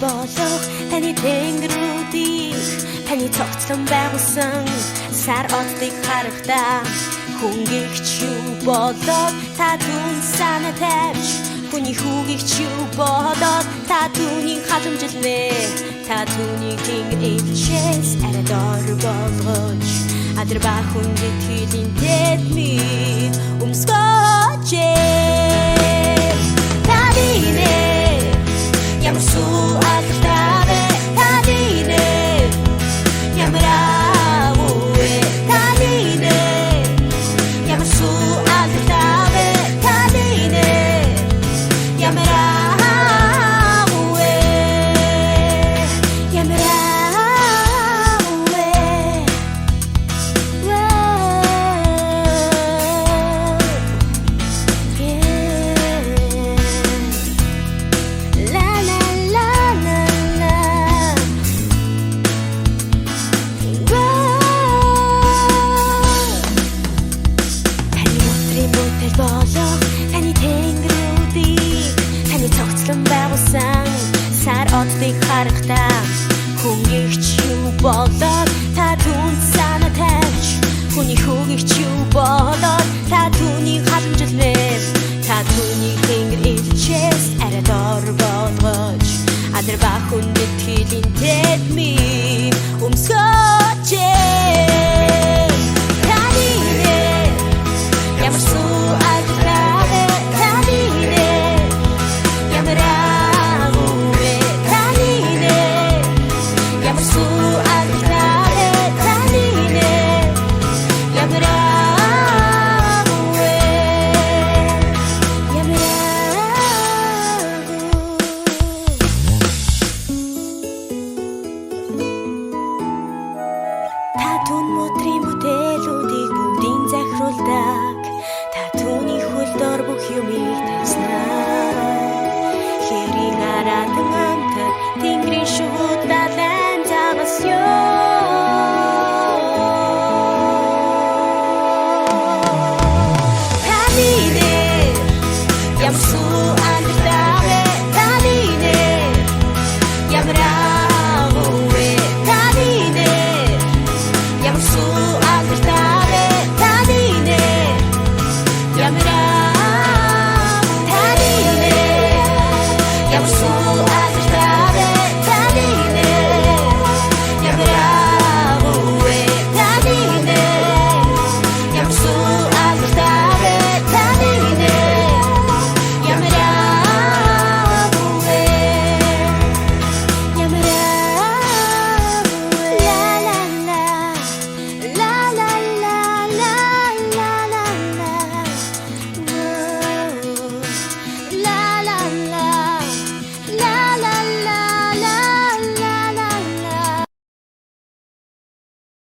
болох таны тэнгэрүүдийг таны цогцлон байгуулсан сар одыг харагдаа хүнгийгч юу болоод та түн санаа тавьж хүний хүүгийгч юу болоод та түүнийг хадамжилнэ та түүнийг тэнгэр ичээс арайдор болгож адар ба хүндэт хилийн тэдми өмсгөөж тадине ямар суу алдартай тадине ямар авue tadine ямар суу алдартай tadine ямар авue ямар таны тэнгэрүүдийг таны цогцлон байгуулсан сар одыг харагдаа хүнгийгч юу болоод та түнд санаа тавьж хүний хүүгийгч юу болоод та түүнийг хадамжилнэ та түүнийг тэнгэр ичээс арайдор болгож адар ба хүндэт хилийн тэдми өмсгөөж Татун мотрийн бүтээлүүдийг бүгдийг захируулдаг. Та түүний хөл дор бүх юмыг таснаа.